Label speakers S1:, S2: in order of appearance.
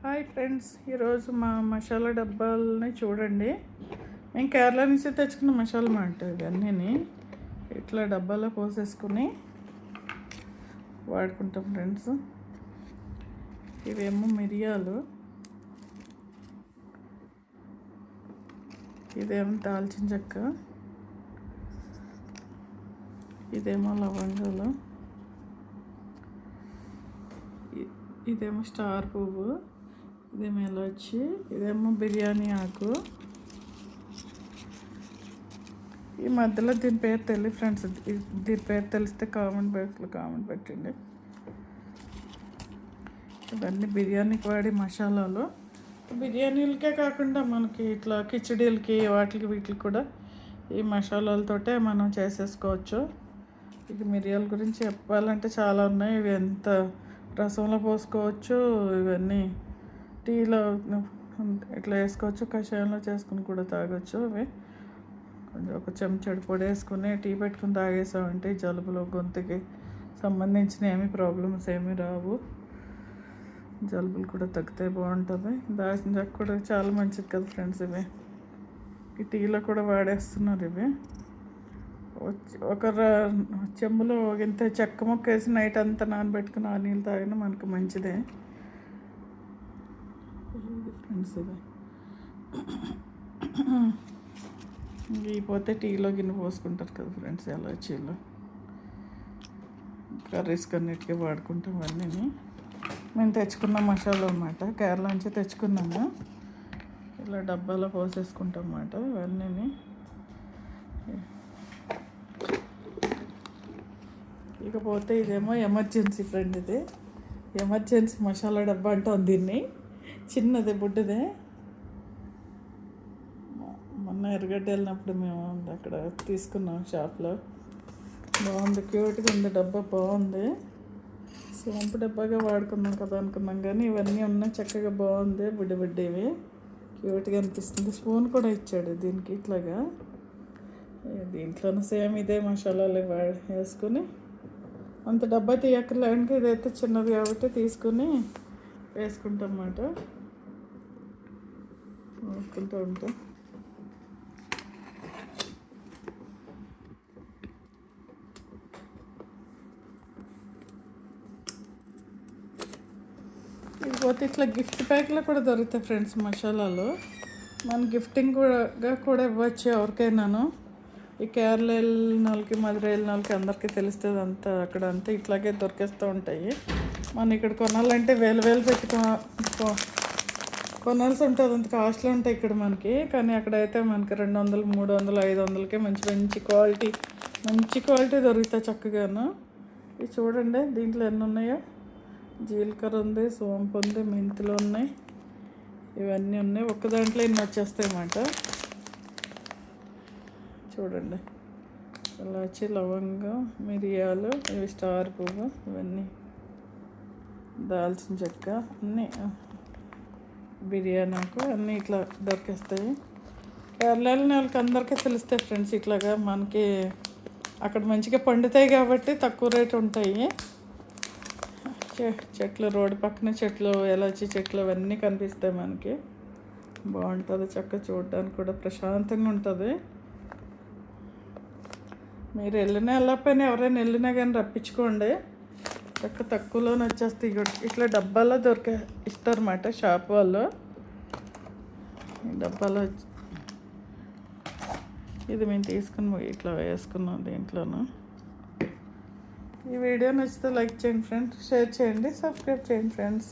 S1: Hi friends, ఈరోజు మా మసాలా డబ్బాలని చూడండి. మేము కేరళ నుంచి తెచ్చుకున్న మసాలా మాట ఇవన్నీ ఇట్లా డబ్బాలో పోసేసుకుని వాడుకుంటాం ఫ్రెండ్స్. ఇవేమో మిరియాలు, ఇదేమో దాల్చిన చెక్క, ఇదేమో లవంగాలు, ఇదేమో స్టార్ పువ్వు, ఇదేమో ఎలాచి, ఇదేమో బిర్యానీ ఆకు. ఈ మధ్యలో దీని పేరు తెలియదు ఫ్రెండ్స్. దీని పేరు తెలిస్తే కామెంట్ బాక్స్లో కామెంట్ పెట్టండి. ఇవన్నీ బిర్యానీకి వాడే మసాలాలు. బిర్యానీలకే కాకుండా మనకి ఇట్లా కిచడీలకి వీటికి కూడా ఈ మసాలాలతోటే మనం చేసేసుకోవచ్చు. ఇక మిరియాల గురించి చెప్పాలంటే చాలా ఉన్నాయి. ఇవి ఎంత రసంలో పోసుకోవచ్చు, ఇవన్నీ టీలో ఇట్లా వేసుకోవచ్చు, కషాయంలో చేసుకుని కూడా తాగొచ్చు. అవి కొంచెం ఒక చెంచాడు పొడి వేసుకుని టీ పెట్టుకుని తాగేసామంటే జలుబులో గొంతుకి సంబంధించిన ప్రాబ్లమ్స్ ఏమీ రావు. జలుబులు కూడా తగ్గితే బాగుంటుంది. దాల్చిన చెక్క కూడా చాలా మంచిది కదా ఫ్రెండ్స్. ఇవి ఈ టీలో కూడా వాడేస్తున్నారు. ఇవి ఒక చెంబులో ఇంత చెక్క మొక్క వేసి నైట్ అంతా నానబెట్టుకుని ఆ నీళ్ళు తాగినా మనకు మంచిదే ఫ్రెండ్స్. ఇవి పోతే టీలో గిన్నె పోసుకుంటారు కదా ఫ్రెండ్స్. ఎలాచీలో కర్రీస్ కన్నిటికీ వాడుకుంటాం. అన్నీ మేము తెచ్చుకున్న మసాలా అన్నమాట, కేరళ నుంచి తెచ్చుకున్నాము. ఇలా డబ్బాలో పోసేసుకుంటాం అన్నమాట ఇవన్నీ. ఇకపోతే ఇదేమో ఎమర్జెన్సీ ఫ్రెండ్. ఇది ఎమర్జెన్సీ మసాలా డబ్బా అంటాం దీన్ని. చిన్నది బుడ్డదే. మొన్న ఎర్రగడ్డ వెళ్ళినప్పుడు మేము అక్కడ తీసుకున్నాం షాప్లో. బాగుంది, క్యూట్గా ఉంది డబ్బా, బాగుంది. సోంపు డబ్బాగా వాడుకున్నాం కదా అనుకున్నాం, కానీ ఇవన్నీ ఉన్నాయి చక్కగా బాగుంది. బుడ్డివి క్యూట్గా అనిపిస్తుంది. స్పూన్ కూడా ఇచ్చాడు దీనికి ఇట్లాగా. దీంట్లోనూ సేమ్ ఇదే మసాలాలు వేసుకొని అంత డబ్బా తీయక్కర్లేడానికి ఇదైతే చిన్నది కాబట్టి తీసుకుని వేసుకుంటాం అన్నమాట. వేసుకుంటూ ఉంటాం. ఇకపోతే ఇట్లా గిఫ్ట్ ప్యాక్లో కూడా దొరుకుతాయి ఫ్రెండ్స్ మసాలాలు. మన గిఫ్టింగ్ కూడా ఇవ్వచ్చు ఎవరికైనాను. ఈ కేరళ వెళ్ళిన వాళ్ళకి, మధుర వెళ్ళిన వాళ్ళకి అందరికీ తెలుస్తుంది. అంతా అక్కడ అంతా ఇట్లాగే దొరికేస్తూ ఉంటాయి. మనం ఇక్కడ కొనాలంటే వేలు కొనాల్సి ఉంటుంది, అంత కాస్ట్లీ ఉంటాయి ఇక్కడ మనకి. కానీ అక్కడైతే మనకి 200, 300, 500కే మంచి క్వాలిటీ దొరుకుతాయి చక్కగాను. ఇవి చూడండి దీంట్లో ఎన్ని ఉన్నాయో. జీలకర్ర ఉంది, సోంపు ఉంది, మెంతులు ఉన్నాయి, ఇవన్నీ ఉన్నాయి. ఒక్క దాంట్లో ఇన్ని వచ్చేస్తాయి అన్నమాట. చూడండి, ఇలాచి, లవంగం, మిరియాలు, ఇవి స్టార్ పువ్వు, ఇవన్నీ దాల్చిన చెక్క, అన్నీ బిర్యానీ ఆకు, అన్నీ ఇట్లా దొరికేస్తాయి. కేరళలో వాళ్ళకి అందరికీ తెలుస్తాయి ఫ్రెండ్స్. ఇట్లాగా మనకి అక్కడ మంచిగా పండుతాయి కాబట్టి తక్కువ రేటు ఉంటాయి. చెట్లు, రోడ్డు పక్కన చెట్లు, ఎలాచి చెట్లు అవన్నీ కనిపిస్తాయి మనకి. బాగుంటుంది చక్కగా, చూడడానికి కూడా ప్రశాంతంగా ఉంటుంది. మీరు వెళ్ళకపోయినా ఎవరైనా వెళ్ళినా కానీ రప్పించుకోండి, చక్క తక్కువలోనే వచ్చేస్తాయి. ఇట్లా డబ్బాలో ఇస్తారన్నమాట షాప్ వాళ్ళు. ఈ డబ్బాలో ఇది మేము తీసుకుని ఇట్లా వేసుకున్నాం దీంట్లోనూ. ఈ వీడియో నచ్చితే లైక్ చేయండి ఫ్రెండ్స్, షేర్ చేయండి, సబ్స్క్రైబ్ చేయండి ఫ్రెండ్స్.